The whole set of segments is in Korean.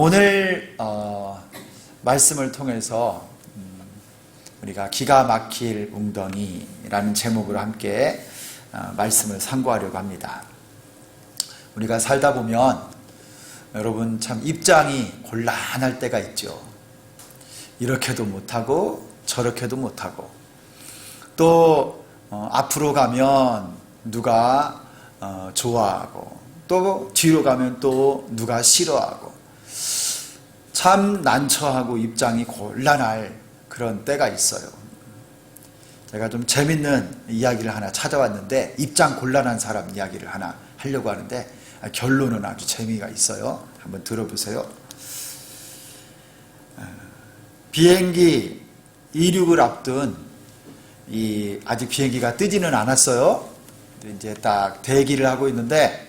오늘 말씀을 통해서 우리가 기가 막힐 웅덩이라는 제목으로 함께 말씀을 상고하려고 합니다. 우리가 살다 보면 여러분 참 입장이 곤란할 때가 있죠. 이렇게도 못하고 저렇게도 못하고 또 앞으로 가면 누가 좋아하고 또 뒤로 가면 또 누가 싫어하고 참 난처하고 입장이 곤란할 그런 때가 있어요. 제가 좀 재밌는 이야기를 하나 찾아왔는데 입장 곤란한 사람 이야기를 하나 하려고 하는데 결론은 아주 재미가 있어요. 한번 들어보세요. 비행기 이륙을 앞둔 아직 비행기가 뜨지는 않았어요. 이제 딱 대기를 하고 있는데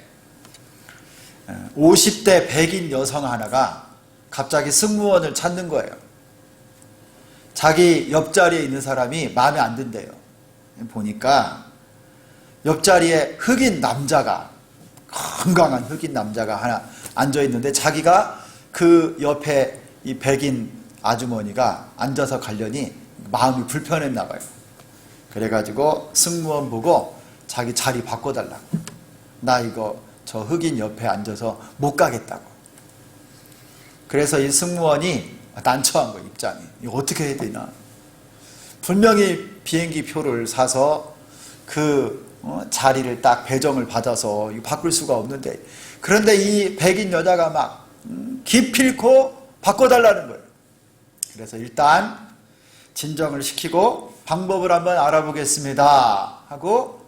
50대 백인 여성 하나가 갑자기 승무원을 찾는 거예요. 자기 옆자리에 있는 사람이 마음에 안 든대요. 보니까 옆자리에 흑인 남자가 건강한 흑인 남자가 하나 앉아 있는데 자기가 그 옆에 이 백인 아주머니가 앉아서 가려니 마음이 불편했나 봐요. 그래가지고 승무원 보고 자기 자리 바꿔달라고. 나 이거 저 흑인 옆에 앉아서 못 가겠다고. 그래서 이 승무원이 난처한 거예요. 입장이. 이거 어떻게 해야 되나. 분명히 비행기 표를 사서 그 자리를 딱 배정을 받아서 이거 바꿀 수가 없는데 그런데 이 백인 여자가 막 기필코 바꿔달라는 거예요. 그래서 일단 진정을 시키고 방법을 한번 알아보겠습니다 하고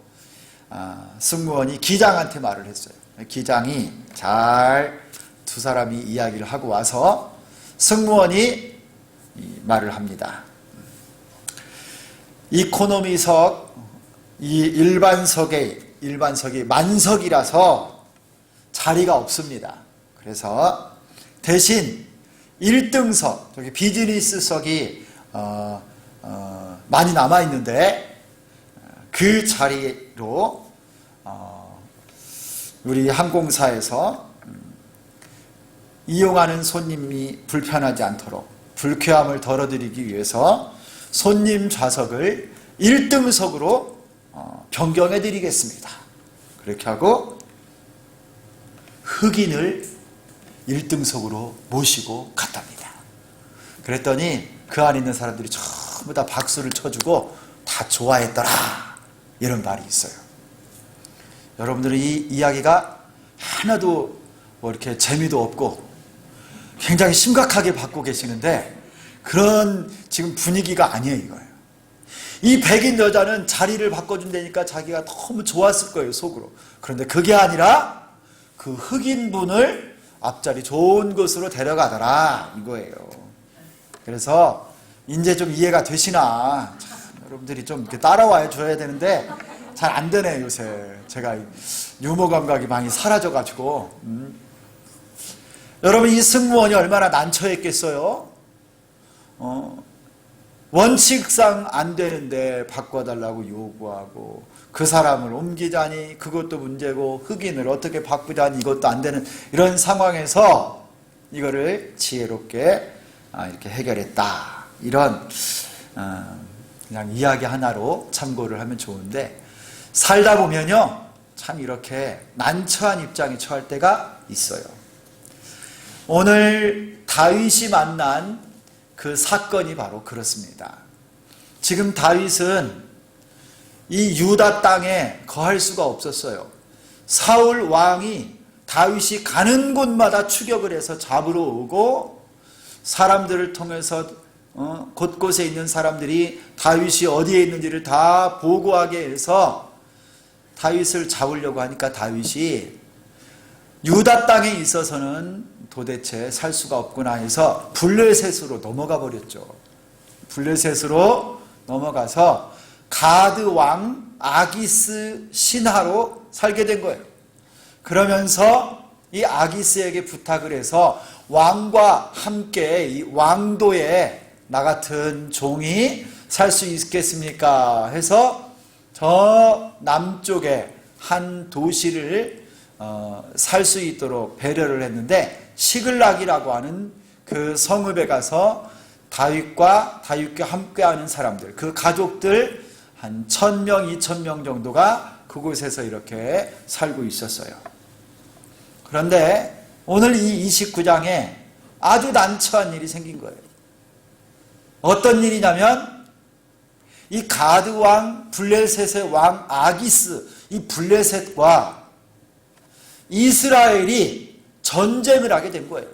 승무원이 기장한테 말을 했어요. 기장이 잘 두 사람이 이야기를 하고 와서 승무원이 말을 합니다. 이코노미석, 이 일반석이 만석이라서 자리가 없습니다. 그래서 대신 1등석, 저기 비즈니스석이 많이 남아있는데 그 자리로 우리 항공사에서 이용하는 손님이 불편하지 않도록 불쾌함을 덜어드리기 위해서 손님 좌석을 1등석으로 변경해 드리겠습니다. 그렇게 하고 흑인을 1등석으로 모시고 갔답니다. 그랬더니 그 안에 있는 사람들이 전부 다 박수를 쳐주고 다 좋아했더라 이런 말이 있어요. 여러분들은 이 이야기가 하나도 뭐 이렇게 재미도 없고 굉장히 심각하게 받고 계시는데 그런 지금 분위기가 아니에요. 이거예요. 이 백인 여자는 자리를 바꿔준다니까 자기가 너무 좋았을 거예요. 속으로. 그런데 그게 아니라 그 흑인분을 앞자리 좋은 곳으로 데려가더라 이거예요. 그래서 이제 좀 이해가 되시나. 참, 여러분들이 좀 이렇게 따라와 줘야 되는데 잘 안 되네 요새. 제가 유머 감각이 많이 사라져가지고 여러분 이 승무원이 얼마나 난처했겠어요? 원칙상 안 되는데 바꿔달라고 요구하고 그 사람을 옮기자니 그것도 문제고 흑인을 어떻게 바꾸자니 이것도 안 되는 이런 상황에서 이거를 지혜롭게 이렇게 해결했다. 이런 그냥 이야기 하나로 참고를 하면 좋은데 살다 보면요 참 이렇게 난처한 입장에 처할 때가 있어요. 오늘 다윗이 만난 그 사건이 바로 그렇습니다. 지금 다윗은 이 유다 땅에 거할 수가 없었어요. 사울 왕이 다윗이 가는 곳마다 추격을 해서 잡으러 오고 사람들을 통해서 곳곳에 있는 사람들이 다윗이 어디에 있는지를 다 보고하게 해서 다윗을 잡으려고 하니까 다윗이 유다 땅에 있어서는 도대체 살 수가 없구나 해서 블레셋으로 넘어가 버렸죠. 블레셋으로 넘어가서 가드 왕 아기스 신하로 살게 된 거예요. 그러면서 이 아기스에게 부탁을 해서 왕과 함께 이 왕도에 나 같은 종이 살 수 있겠습니까? 해서 저 남쪽에 한 도시를 살 수 있도록 배려를 했는데 시글락이라고 하는 그 성읍에 가서 다윗과 함께하는 사람들, 그 가족들 한 1000명, 2000명 정도가 그곳에서 이렇게 살고 있었어요. 그런데 오늘 이 29장에 아주 난처한 일이 생긴 거예요. 어떤 일이냐면 이 가드 왕, 블레셋의 왕 아기스, 이 블레셋과 이스라엘이 전쟁을 하게 된 거예요.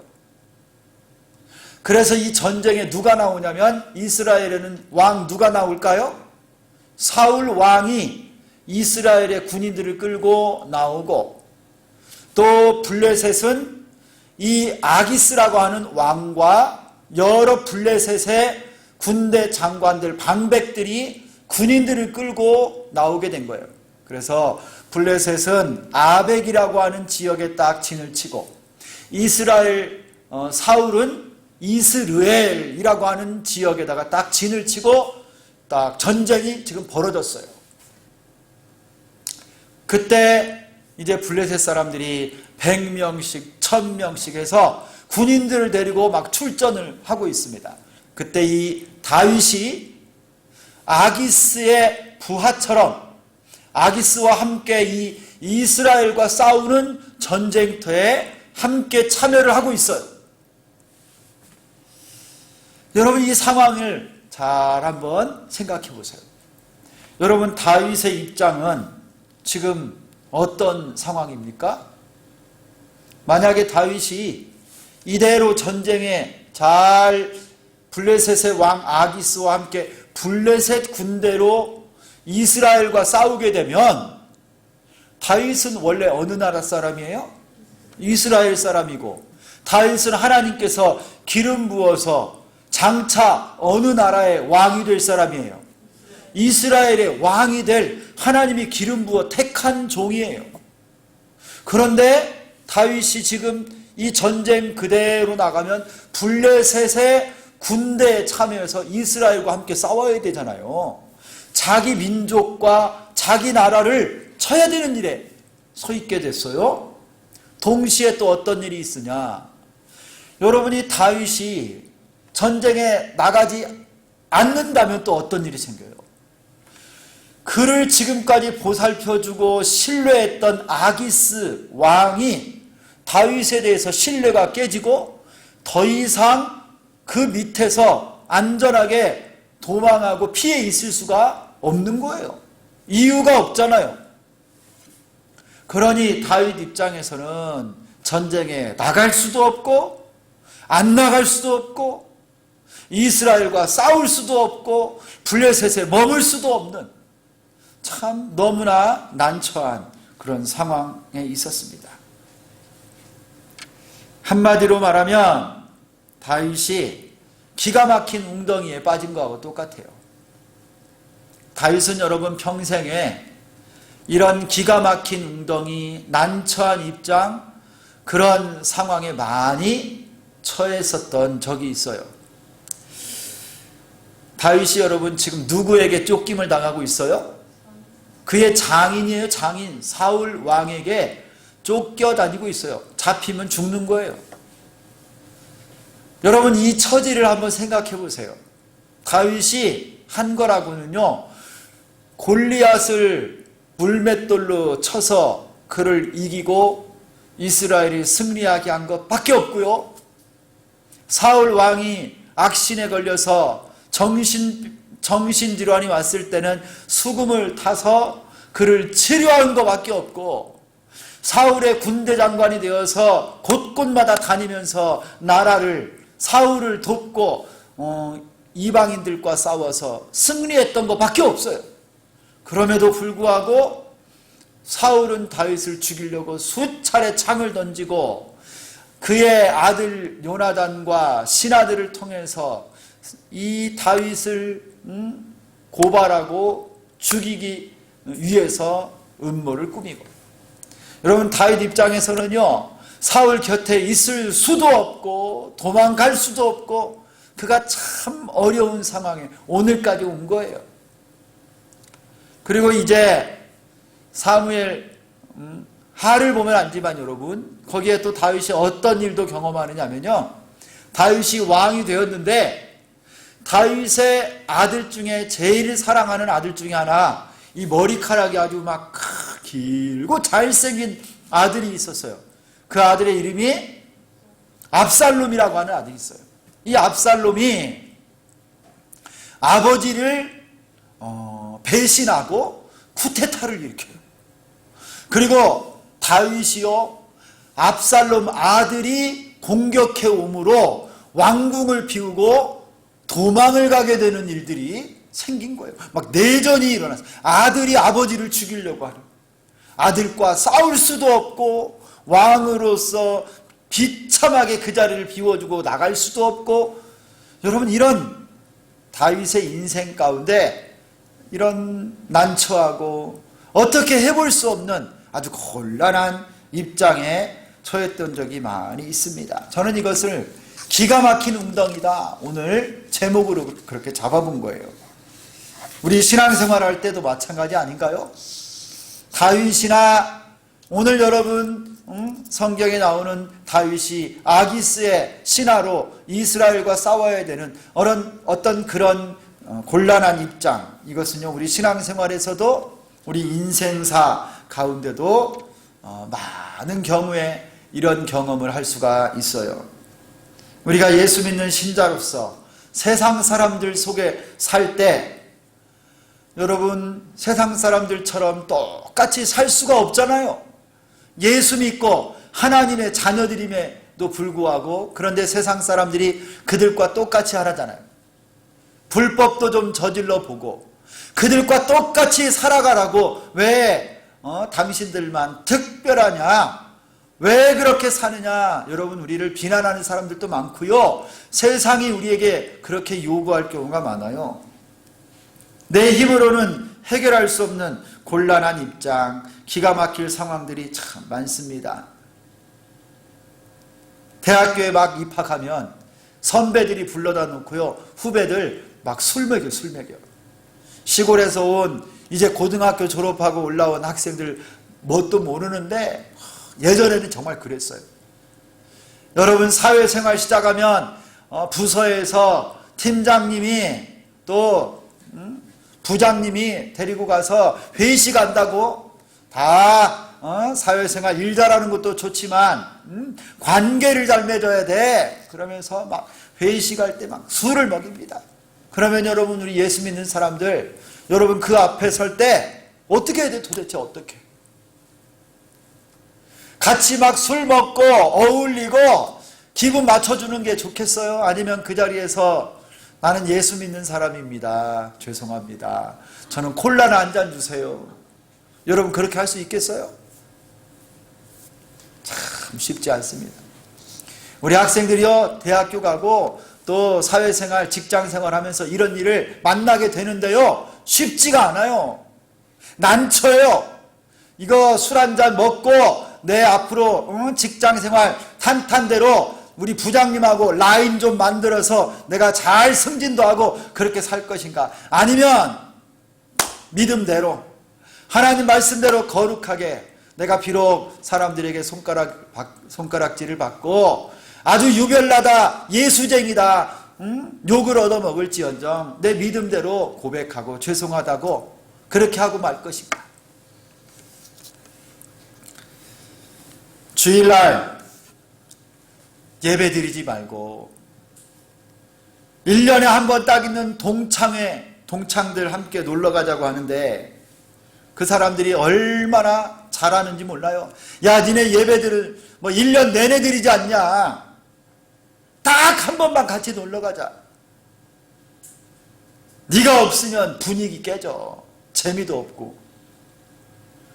그래서 이 전쟁에 누가 나오냐면 이스라엘에는 왕 누가 나올까요? 사울 왕이 이스라엘의 군인들을 끌고 나오고, 또 블레셋은 이 아기스라고 하는 왕과 여러 블레셋의 군대 장관들, 방백들이 군인들을 끌고 나오게 된 거예요. 그래서 블레셋은 아벡이라고 하는 지역에 딱 진을 치고, 이스라엘 사울은 이스르엘이라고 하는 지역에다가 딱 진을 치고 딱 전쟁이 지금 벌어졌어요. 그때 이제 블레셋 사람들이 100명씩 1000명씩 해서 군인들을 데리고 막 출전을 하고 있습니다. 그때 이 다윗이 아기스의 부하처럼 아기스와 함께 이 이스라엘과 싸우는 전쟁터에 함께 참여를 하고 있어요. 여러분, 이 상황을 잘 한번 생각해 보세요. 여러분, 다윗의 입장은 지금 어떤 상황입니까? 만약에 다윗이 이대로 전쟁에 잘 블레셋의 왕 아기스와 함께 블레셋 군대로 이스라엘과 싸우게 되면, 다윗은 원래 어느 나라 사람이에요? 이스라엘 사람이고, 다윗은 하나님께서 기름 부어서 장차 어느 나라의 왕이 될 사람이에요? 이스라엘의 왕이 될 하나님이 기름 부어 택한 종이에요. 그런데 다윗이 지금 이 전쟁 그대로 나가면 블레셋의 군대에 참여해서 이스라엘과 함께 싸워야 되잖아요. 자기 민족과 자기 나라를 쳐야 되는 일에 서 있게 됐어요. 동시에 또 어떤 일이 있으냐? 여러분이 다윗이 전쟁에 나가지 않는다면 또 어떤 일이 생겨요? 그를 지금까지 보살펴주고 신뢰했던 아기스 왕이 다윗에 대해서 신뢰가 깨지고 더 이상 그 밑에서 안전하게 도망하고 피해 있을 수가 없는 거예요. 이유가 없잖아요. 그러니 다윗 입장에서는 전쟁에 나갈 수도 없고 안 나갈 수도 없고 이스라엘과 싸울 수도 없고 블레셋에 머물 수도 없는 참 너무나 난처한 그런 상황에 있었습니다. 한마디로 말하면 다윗이 기가 막힌 웅덩이에 빠진 거하고 똑같아요. 다윗은 여러분 평생에 이런 기가 막힌 웅덩이, 난처한 입장, 그런 상황에 많이 처했었던 적이 있어요. 다윗이 여러분 지금 누구에게 쫓김을 당하고 있어요? 그의 장인이에요. 장인 사울 왕에게 쫓겨다니고 있어요. 잡히면 죽는 거예요. 여러분, 이 처지를 한번 생각해 보세요. 다윗이 한 거라고는요, 골리앗을 물맷돌로 쳐서 그를 이기고 이스라엘이 승리하게 한 것밖에 없고요, 사울 왕이 악신에 걸려서 정신질환이 왔을 때는 수금을 타서 그를 치료한 것밖에 없고, 사울의 군대 장관이 되어서 곳곳마다 다니면서 사울을 돕고 이방인들과 싸워서 승리했던 것밖에 없어요. 그럼에도 불구하고 사울은 다윗을 죽이려고 수차례 창을 던지고 그의 아들 요나단과 신하들을 통해서 이 다윗을 고발하고 죽이기 위해서 음모를 꾸미고, 여러분 다윗 입장에서는요, 사울 곁에 있을 수도 없고 도망갈 수도 없고 그가 참 어려운 상황에 오늘까지 온 거예요. 그리고 이제 사무엘 하를 보면 알지만 여러분, 거기에 또 다윗이 어떤 일도 경험하느냐면요, 다윗이 왕이 되었는데 다윗의 아들 중에 제일 사랑하는 아들 중에 하나, 이 머리카락이 아주 막 길고 잘생긴 아들이 있었어요. 그 아들의 이름이 압살롬이라고 하는 아들이 있어요. 이 압살롬이 아버지를 배신하고 쿠데타를 일으켜요. 그리고 다윗이요, 압살롬 아들이 공격해 오므로 왕궁을 비우고 도망을 가게 되는 일들이 생긴 거예요. 막 내전이 일어났어요. 아들이 아버지를 죽이려고 하는, 아들과 싸울 수도 없고 왕으로서 비참하게 그 자리를 비워주고 나갈 수도 없고, 여러분, 이런 다윗의 인생 가운데 이런 난처하고 어떻게 해볼 수 없는 아주 곤란한 입장에 처했던 적이 많이 있습니다. 저는 이것을 기가 막힌 웅덩이다, 오늘 제목으로 그렇게 잡아본 거예요. 우리 신앙생활 할 때도 마찬가지 아닌가요? 다윗이나 오늘 여러분 성경에 나오는 다윗이 아기스의 신하로 이스라엘과 싸워야 되는 어떤 그런 곤란한 입장, 이것은요, 우리 신앙생활에서도 우리 인생사 가운데도 많은 경우에 이런 경험을 할 수가 있어요. 우리가 예수 믿는 신자로서 세상 사람들 속에 살 때, 여러분, 세상 사람들처럼 똑같이 살 수가 없잖아요. 예수 믿고 하나님의 자녀들임에도 불구하고, 그런데 세상 사람들이 그들과 똑같이 하라잖아요. 불법도 좀 저질러 보고 그들과 똑같이 살아가라고. 왜 당신들만 특별하냐, 왜 그렇게 사느냐, 여러분, 우리를 비난하는 사람들도 많고요, 세상이 우리에게 그렇게 요구할 경우가 많아요. 내 힘으로는 해결할 수 없는 곤란한 입장, 기가 막힐 상황들이 참 많습니다. 대학교에 막 입학하면 선배들이 불러다 놓고요, 후배들 막 술 먹여. 시골에서 온 이제 고등학교 졸업하고 올라온 학생들 뭣도 모르는데, 예전에는 정말 그랬어요. 여러분, 사회생활 시작하면 부서에서 팀장님이 또 부장님이 데리고 가서 회식 한다고, 다 사회생활 일 잘하는 것도 좋지만 관계를 잘 맺어야 돼, 그러면서 막 회식할 때 막 술을 먹입니다. 그러면 여러분, 우리 예수 믿는 사람들, 여러분, 그 앞에 설 때 어떻게 해야 돼? 도대체 어떻게? 같이 막 술 먹고 어울리고 기분 맞춰주는 게 좋겠어요? 아니면 그 자리에서 나는 예수 믿는 사람입니다, 죄송합니다, 저는 콜라나 한 잔 주세요, 여러분, 그렇게 할 수 있겠어요? 참 쉽지 않습니다. 우리 학생들이요, 대학교 가고 또 사회생활, 직장생활 하면서 이런 일을 만나게 되는데요, 쉽지가 않아요. 난처해요. 이거 술 한 잔 먹고 내 앞으로 직장생활 탄탄대로 우리 부장님하고 라인 좀 만들어서 내가 잘 승진도 하고 그렇게 살 것인가, 아니면 믿음대로 하나님 말씀대로 거룩하게 내가 비록 사람들에게 손가락질을 받고 아주 유별나다, 예수쟁이다, 욕을 얻어먹을지언정 내 믿음대로 고백하고 죄송하다고 그렇게 하고 말 것인가. 주일날 예배 드리지 말고 1년에 한 번 딱 있는 동창들 함께 놀러 가자고 하는데, 그 사람들이 얼마나 잘하는지 몰라요. 야, 니네 예배들을 뭐 1년 내내 드리지 않냐, 딱 한 번만 같이 놀러 가자. 네가 없으면 분위기 깨져, 재미도 없고.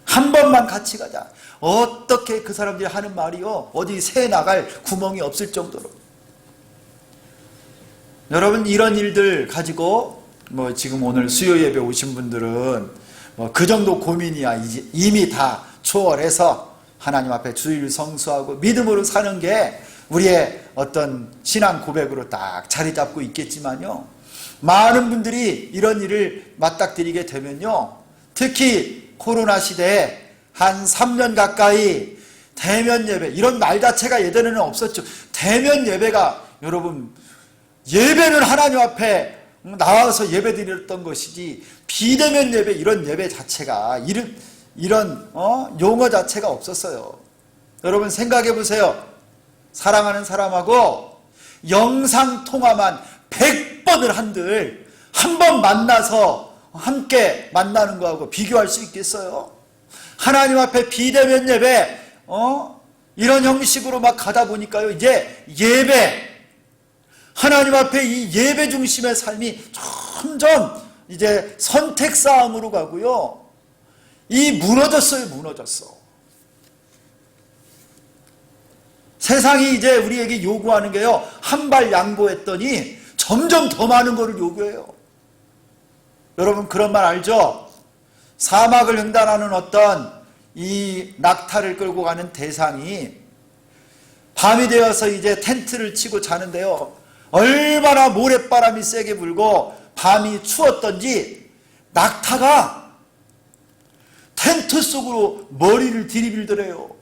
한 번만 같이 가자. 어떻게 그 사람들이 하는 말이요, 어디 새 나갈 구멍이 없을 정도로. 여러분, 이런 일들 가지고 뭐 지금 오늘 수요 예배 오신 분들은 뭐 그 정도 고민이야 이미 다 초월해서 하나님 앞에 주일 성수하고 믿음으로 사는 게 우리의 어떤 신앙 고백으로 딱 자리 잡고 있겠지만요, 많은 분들이 이런 일을 맞닥뜨리게 되면요, 특히 코로나 시대에 한 3년 가까이 대면 예배, 이런 말 자체가 예전에는 없었죠. 대면 예배가, 여러분, 예배는 하나님 앞에 나와서 예배 드렸던 것이지, 비대면 예배, 이런 예배 자체가, 이런 용어 자체가 없었어요. 여러분 생각해 보세요. 사랑하는 사람하고 영상통화만 100번을 한들 한 번 만나서 함께 만나는 거하고 비교할 수 있겠어요? 하나님 앞에 비대면 예배, 이런 형식으로 막 가다 보니까요, 이제 예배, 하나님 앞에 이 예배 중심의 삶이 점점 이제 선택 싸움으로 가고요, 이 무너졌어. 세상이 이제 우리에게 요구하는 게요, 한 발 양보했더니 점점 더 많은 거를 요구해요. 여러분 그런 말 알죠? 사막을 횡단하는 어떤 이 낙타를 끌고 가는 대상이 밤이 되어서 이제 텐트를 치고 자는데요, 얼마나 모래바람이 세게 불고 밤이 추웠던지 낙타가 텐트 속으로 머리를 들이밀더래요.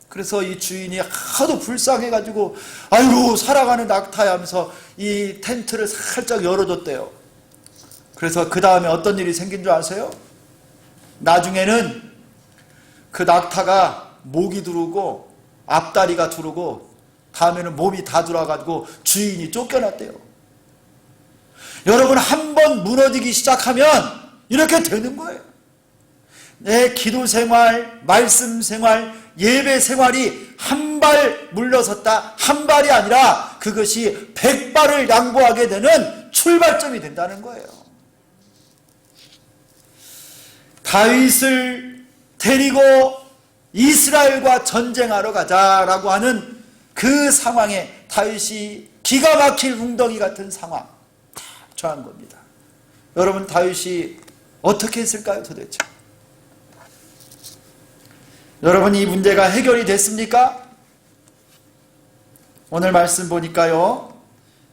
그래서 이 주인이 하도 불쌍해가지고 아이고 살아가는 낙타야 하면서 이 텐트를 살짝 열어줬대요. 그래서 그 다음에 어떤 일이 생긴 줄 아세요? 나중에는 그 낙타가 목이 두르고 앞다리가 두르고 다음에는 몸이 다 들어와가지고 주인이 쫓겨났대요. 여러분 한 번 무너지기 시작하면 이렇게 되는 거예요. 내 기도 생활, 말씀 생활, 예배 생활이 한 발 물러섰다, 한 발이 아니라 그것이 100발을 양보하게 되는 출발점이 된다는 거예요. 다윗을 데리고 이스라엘과 전쟁하러 가자라고 하는 그 상황에 다윗이 기가 막힐 웅덩이 같은 상황 딱 처한 겁니다. 여러분 다윗이 어떻게 했을까요 도대체? 여러분 이 문제가 해결이 됐습니까? 오늘 말씀 보니까요,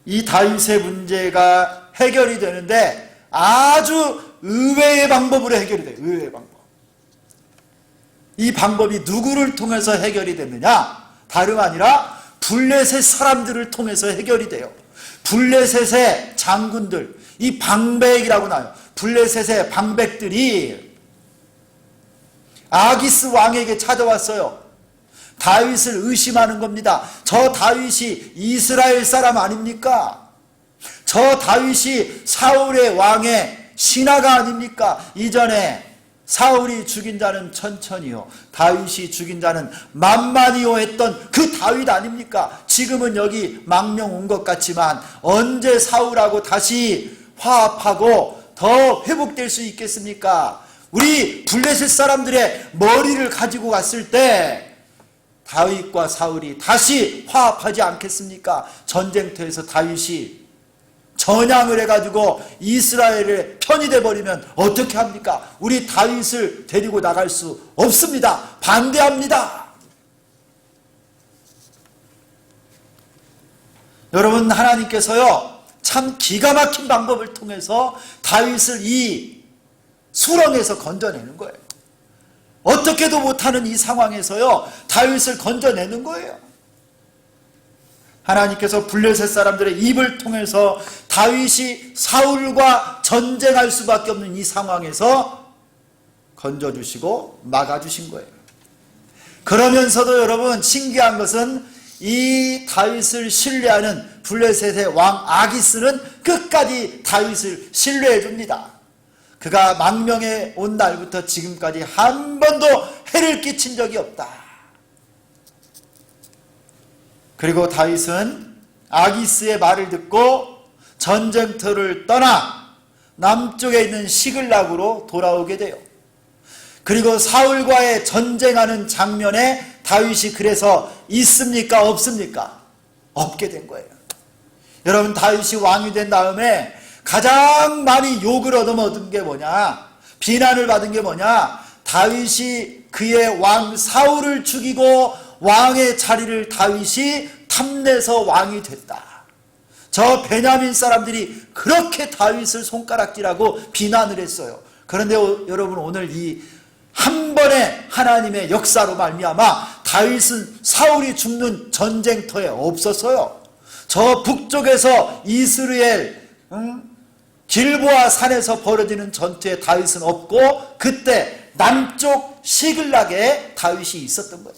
이 다윗의 문제가 해결이 되는데 아주 의외의 방법으로 해결이 돼요. 의외의 방법. 이 방법이 누구를 통해서 해결이 됐느냐? 다름 아니라 블레셋 사람들을 통해서 해결이 돼요. 블레셋의 장군들, 이 방백이라고 나와요. 블레셋의 방백들이 아기스 왕에게 찾아왔어요. 다윗을 의심하는 겁니다. 저 다윗이 이스라엘 사람 아닙니까? 저 다윗이 사울의 왕의 신하가 아닙니까? 이전에 사울이 죽인 자는 천천히요, 다윗이 죽인 자는 만만히요 했던 그 다윗 아닙니까? 지금은 여기 망명 온 것 같지만 언제 사울하고 다시 화합하고 더 회복될 수 있겠습니까? 우리 블레셋 사람들의 머리를 가지고 갔을 때 다윗과 사울이 다시 화합하지 않겠습니까? 전쟁터에서 다윗이 전향을 해가지고 이스라엘의 편이 돼버리면 어떻게 합니까? 우리 다윗을 데리고 나갈 수 없습니다. 반대합니다. 여러분 하나님께서요 참 기가 막힌 방법을 통해서 다윗을 이 수렁에서 건져내는 거예요. 어떻게도 못하는 이 상황에서요 다윗을 건져내는 거예요. 하나님께서 블레셋 사람들의 입을 통해서 다윗이 사울과 전쟁할 수밖에 없는 이 상황에서 건져주시고 막아주신 거예요. 그러면서도 여러분 신기한 것은 이 다윗을 신뢰하는 블레셋의 왕 아기스는 끝까지 다윗을 신뢰해 줍니다. 그가 망명에 온 날부터 지금까지 한 번도 해를 끼친 적이 없다. 그리고 다윗은 아기스의 말을 듣고 전쟁터를 떠나 남쪽에 있는 시글락으로 돌아오게 돼요. 그리고 사울과의 전쟁하는 장면에 다윗이 그래서 있습니까? 없습니까? 없게 된 거예요. 여러분 다윗이 왕이 된 다음에 가장 많이 욕을 얻은 게 뭐냐? 비난을 받은 게 뭐냐? 다윗이 그의 왕 사울을 죽이고 왕의 자리를 다윗이 탐내서 왕이 됐다. 저 베냐민 사람들이 그렇게 다윗을 손가락질하고 비난을 했어요. 그런데 여러분 오늘 이 한 번의 하나님의 역사로 말미암아 다윗은 사울이 죽는 전쟁터에 없었어요. 저 북쪽에서 이스라엘 길보아 산에서 벌어지는 전투에 다윗은 없고 그때 남쪽 시글락에 다윗이 있었던 거예요.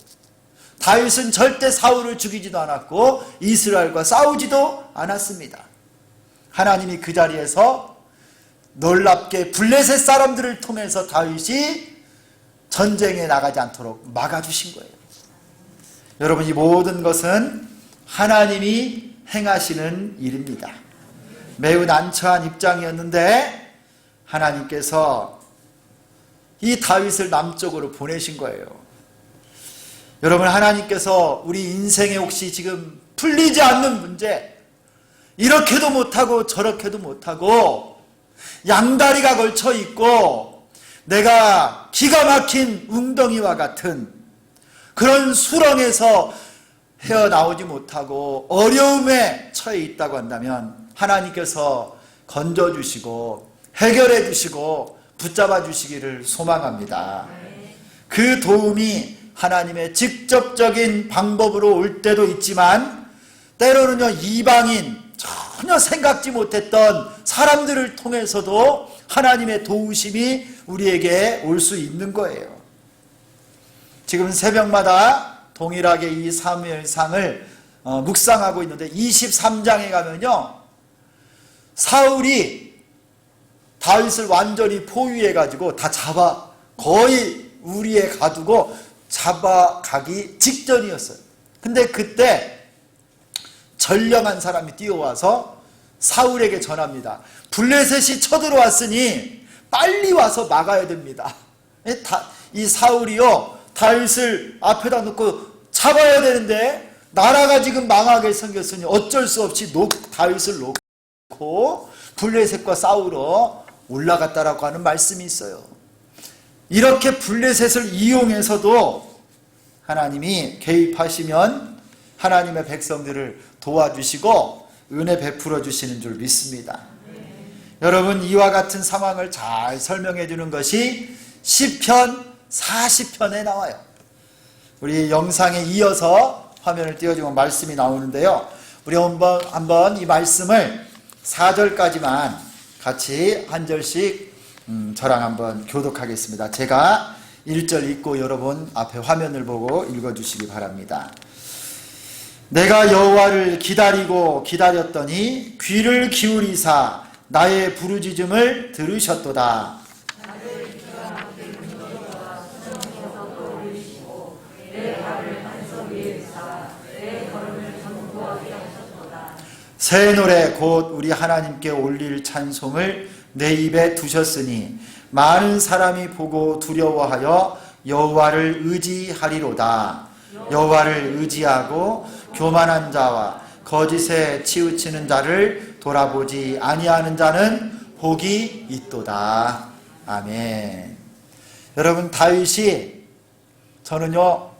다윗은 절대 사울을 죽이지도 않았고 이스라엘과 싸우지도 않았습니다. 하나님이 그 자리에서 놀랍게 블레셋 사람들을 통해서 다윗이 전쟁에 나가지 않도록 막아주신 거예요. 여러분, 이 모든 것은 하나님이 행하시는 일입니다. 매우 난처한 입장이었는데 하나님께서 이 다윗을 남쪽으로 보내신 거예요. 여러분, 하나님께서 우리 인생에 혹시 지금 풀리지 않는 문제, 이렇게도 못하고 저렇게도 못하고 양다리가 걸쳐 있고 내가 기가 막힌 웅덩이와 같은 그런 수렁에서 헤어나오지 못하고 어려움에 처해 있다고 한다면 하나님께서 건져주시고 해결해 주시고 붙잡아 주시기를 소망합니다. 그 도움이 하나님의 직접적인 방법으로 올 때도 있지만 때로는요, 이방인 전혀 생각지 못했던 사람들을 통해서도 하나님의 도우심이 우리에게 올 수 있는 거예요. 지금 새벽마다 동일하게 이 사무엘상을 묵상하고 있는데 23장에 가면요, 사울이 다윗을 완전히 포위해가지고 다 거의 우리에 가두고 잡아가기 직전이었어요. 근데 그때 전령한 사람이 뛰어와서 사울에게 전합니다. 블레셋이 쳐들어왔으니 빨리 와서 막아야 됩니다. 이 사울이요, 다윗을 앞에다 놓고 잡아야 되는데 나라가 지금 망하게 생겼으니 어쩔 수 없이 다윗을 놓고 블레셋과 싸우러 올라갔다라고 하는 말씀이 있어요. 이렇게 블레셋을 이용해서도 하나님이 개입하시면 하나님의 백성들을 도와주시고 은혜 베풀어 주시는 줄 믿습니다. 여러분, 이와 같은 상황을 잘 설명해 주는 것이 시편 40편에 나와요. 우리 영상에 이어서 화면을 띄워주면 말씀이 나오는데요, 우리 한번 이 말씀을 4절까지만 같이 한 절씩 저랑 한번 교독하겠습니다. 제가 1절 읽고 여러분 앞에 화면을 보고 읽어주시기 바랍니다. 내가 여호와를 기다리고 기다렸더니 귀를 기울이사 나의 부르짖음을 들으셨도다. 새 노래 곧 우리 하나님께 올릴 찬송을 내 입에 두셨으니 많은 사람이 보고 두려워하여 여호와를 의지하리로다. 여호와를 의지하고 교만한 자와 거짓에 치우치는 자를 돌아보지 아니하는 자는 복이 있도다. 아멘. 여러분, 다윗이 저는요,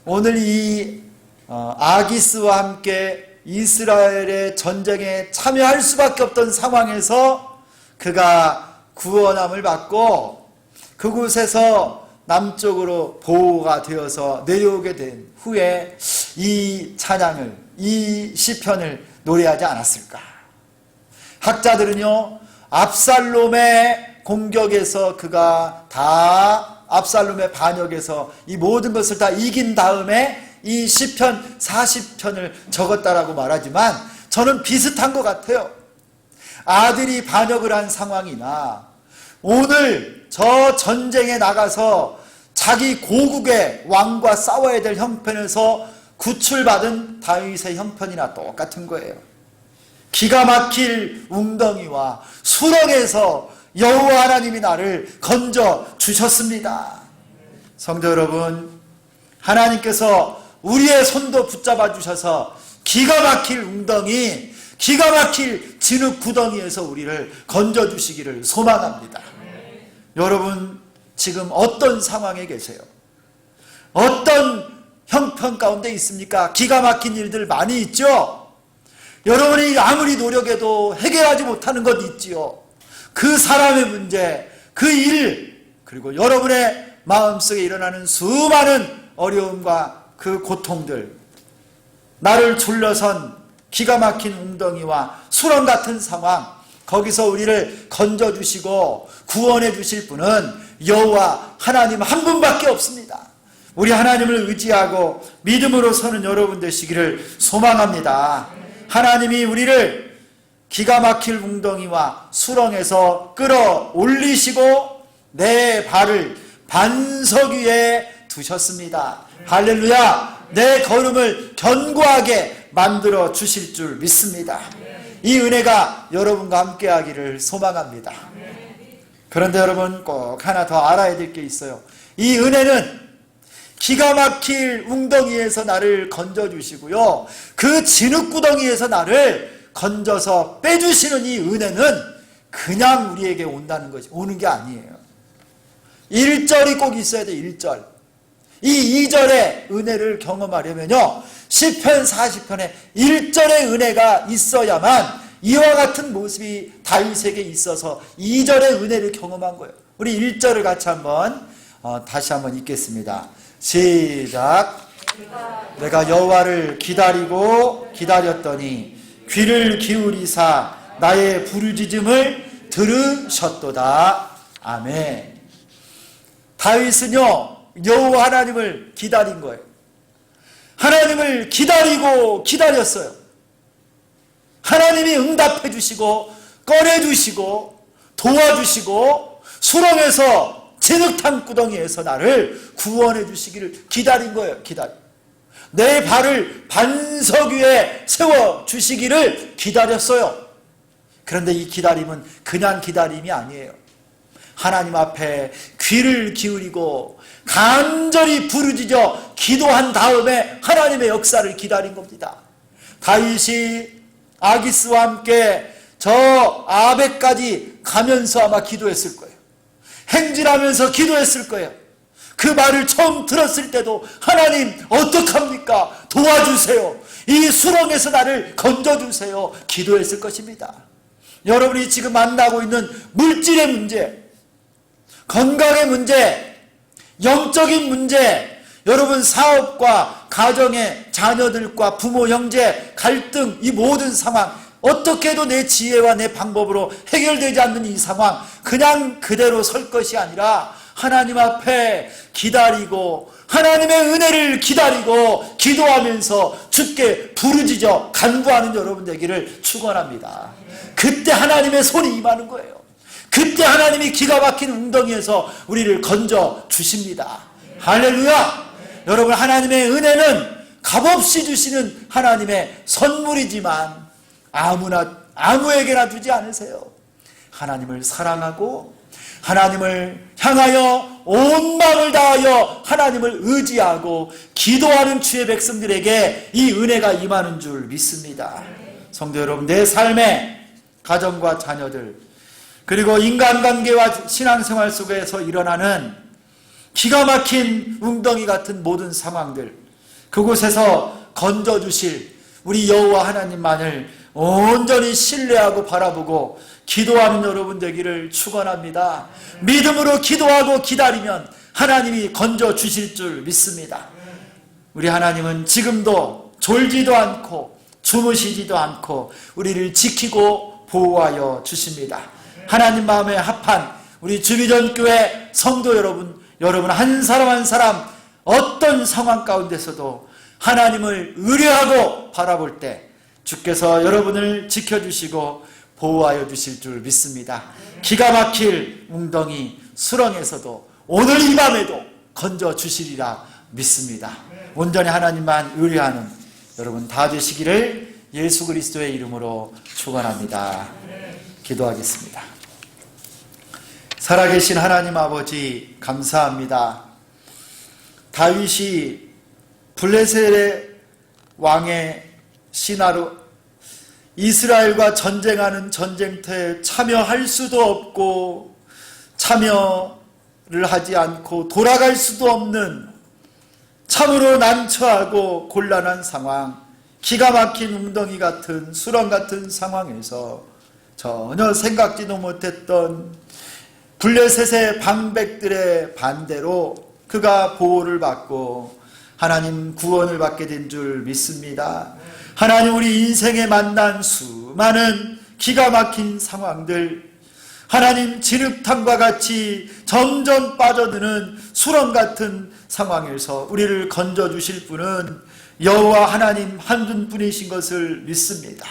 오늘 이 아기스와 함께 이스라엘의 전쟁에 참여할 수밖에 없던 상황에서 그가 구원함을 받고 그곳에서 남쪽으로 보호가 되어서 내려오게 된 후에 이 찬양을, 이 시편을 노래하지 않았을까? 학자들은요, 압살롬의 공격에서 그가 다 압살롬의 반역에서 이 모든 것을 다 이긴 다음에 이 시편 40편을 적었다라고 말하지만 저는 비슷한 것 같아요. 아들이 반역을 한 상황이나 오늘 저 전쟁에 나가서 자기 고국의 왕과 싸워야 될 형편에서 구출받은 다윗의 형편이나 똑같은 거예요. 기가 막힐 웅덩이와 수렁에서 여호와 하나님이 나를 건져 주셨습니다. 성도 여러분, 하나님께서 우리의 손도 붙잡아 주셔서 기가 막힐 웅덩이, 기가 막힐 진흙 구덩이에서 우리를 건져 주시기를 소망합니다. 여러분, 지금 어떤 상황에 계세요? 어떤 형편 가운데 있습니까? 기가 막힌 일들 많이 있죠? 여러분이 아무리 노력해도 해결하지 못하는 것 있지요. 그 사람의 문제, 그 일, 그리고 여러분의 마음속에 일어나는 수많은 어려움과 그 고통들, 나를 둘러선 기가 막힌 웅덩이와 수렁 같은 상황, 거기서 우리를 건져주시고 구원해 주실 분은 여호와 하나님 한 분밖에 없습니다. 우리 하나님을 의지하고 믿음으로 서는 여러분 되시기를 소망합니다. 하나님이 우리를 기가 막힐 웅덩이와 수렁에서 끌어올리시고 내 발을 반석 위에 두셨습니다. 할렐루야! 내 걸음을 견고하게 만들어 주실 줄 믿습니다. 이 은혜가 여러분과 함께 하기를 소망합니다. 그런데 여러분 꼭 하나 더 알아야 될 게 있어요. 이 은혜는 기가 막힐 웅덩이에서 나를 건져주시고요, 그 진흙구덩이에서 나를 건져서 빼주시는 이 은혜는 그냥 우리에게 온다는 것이, 오는 게 아니에요. 1절이 꼭 있어야 돼요. 1절. 이 2절의 은혜를 경험하려면요, 시편 40편에 1절의 은혜가 있어야만 이와 같은 모습이 다윗에게 있어서 2절의 은혜를 경험한 거예요. 우리 1절을 같이 다시 한번 읽겠습니다. 시작. 내가 여호와를 기다리고 기다렸더니 귀를 기울이사 나의 부르짖음을 들으셨도다. 아멘. 다윗은요, 여호와 하나님을 기다린 거예요. 하나님을 기다리고 기다렸어요. 하나님이 응답해 주시고 꺼내 주시고 도와주시고 수렁에서 진흙탕 구덩이에서 나를 구원해 주시기를 기다린 거예요. 내 발을 반석 위에 세워 주시기를 기다렸어요. 그런데 이 기다림은 그냥 기다림이 아니에요. 하나님 앞에 귀를 기울이고 간절히 부르짖어 기도한 다음에 하나님의 역사를 기다린 겁니다. 다윗이 아기스와 함께 저 아벡까지 가면서 아마 기도했을 거예요. 행진하면서 기도했을 거예요. 그 말을 처음 들었을 때도 하나님 어떡합니까? 도와주세요. 이 수렁에서 나를 건져주세요. 기도했을 것입니다. 여러분이 지금 만나고 있는 물질의 문제, 건강의 문제, 영적인 문제, 여러분 사업과 가정의 자녀들과 부모 형제 갈등, 이 모든 상황, 어떻게 해도 내 지혜와 내 방법으로 해결되지 않는 이 상황, 그냥 그대로 설 것이 아니라 하나님 앞에 기다리고 하나님의 은혜를 기다리고 기도하면서 주께 부르짖어 간구하는 여러분 되기를 축원합니다. 그때 하나님의 손이 임하는 거예요. 그때 하나님이 기가 막힌 웅덩이에서 우리를 건져 주십니다. 할렐루야! 여러분, 하나님의 은혜는 값없이 주시는 하나님의 선물이지만 아무에게나 주지 않으세요. 하나님을 사랑하고 하나님을 향하여 온 마음을 다하여 하나님을 의지하고 기도하는 주의 백성들에게 이 은혜가 임하는 줄 믿습니다. 성도 여러분, 내 삶의 가정과 자녀들, 그리고 인간관계와 신앙생활 속에서 일어나는 기가 막힌 웅덩이 같은 모든 상황들, 그곳에서 건져주실 우리 여호와 하나님만을 온전히 신뢰하고 바라보고 기도하는 여러분 되기를 축원합니다. 믿음으로 기도하고 기다리면 하나님이 건져주실 줄 믿습니다. 우리 하나님은 지금도 졸지도 않고 주무시지도 않고 우리를 지키고 보호하여 주십니다. 하나님 마음에 합한 우리 주비전교회 성도 여러분 한 사람 한 사람 어떤 상황 가운데서도 하나님을 의뢰하고 바라볼 때 주께서 여러분을 지켜주시고 보호하여 주실 줄 믿습니다. 기가 막힐 웅덩이 수렁에서도 오늘 이 밤에도 건져주시리라 믿습니다. 온전히 하나님만 의뢰하는 여러분 다 되시기를 예수 그리스도의 이름으로 축원합니다. 기도하겠습니다. 살아계신 하나님 아버지 감사합니다. 다윗이 블레셋의 왕의 신하로 이스라엘과 전쟁하는 전쟁터에 참여할 수도 없고 참여를 하지 않고 돌아갈 수도 없는 참으로 난처하고 곤란한 상황, 기가 막힌 웅덩이 같은 수렁 같은 상황에서 전혀 생각지도 못했던 블레셋의 방백들의 반대로 그가 보호를 받고 하나님 구원을 받게 된 줄 믿습니다. 하나님, 우리 인생에 만난 수많은 기가 막힌 상황들, 하나님 진흙탕과 같이 점점 빠져드는 수렁 같은 상황에서 우리를 건져주실 분은 여호와 하나님 한 분뿐이신 것을 믿습니다.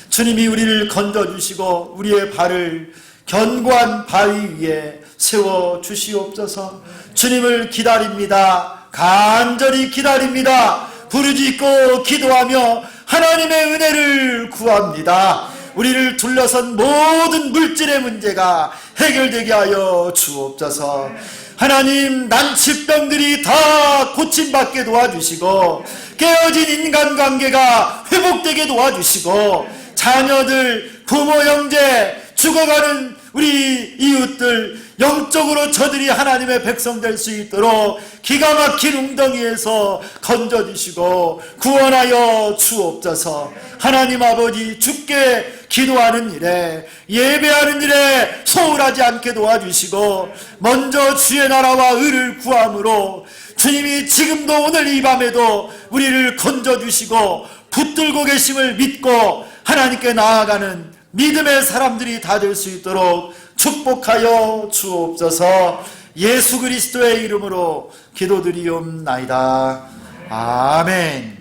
주님이 우리를 건져주시고 우리의 발을 견고한 바위 위에 세워주시옵소서. 주님을 기다립니다. 간절히 기다립니다. 부르짖고 기도하며 하나님의 은혜를 구합니다. 우리를 둘러선 모든 물질의 문제가 해결되게 하여 주옵소서. 하나님, 난치병들이 다 고침받게 도와주시고 깨어진 인간관계가 회복되게 도와주시고 자녀들, 부모, 형제, 죽어가는 우리 이웃들 영적으로 저들이 하나님의 백성 될 수 있도록 기가 막힌 웅덩이에서 건져주시고 구원하여 주옵소서. 하나님 아버지, 주께 기도하는 일에, 예배하는 일에 소홀하지 않게 도와주시고 먼저 주의 나라와 의를 구함으로 주님이 지금도 오늘 이 밤에도 우리를 건져주시고 붙들고 계심을 믿고 하나님께 나아가는 믿음의 사람들이 다 될 수 있도록 축복하여 주옵소서. 예수 그리스도의 이름으로 기도드리옵나이다. 아멘.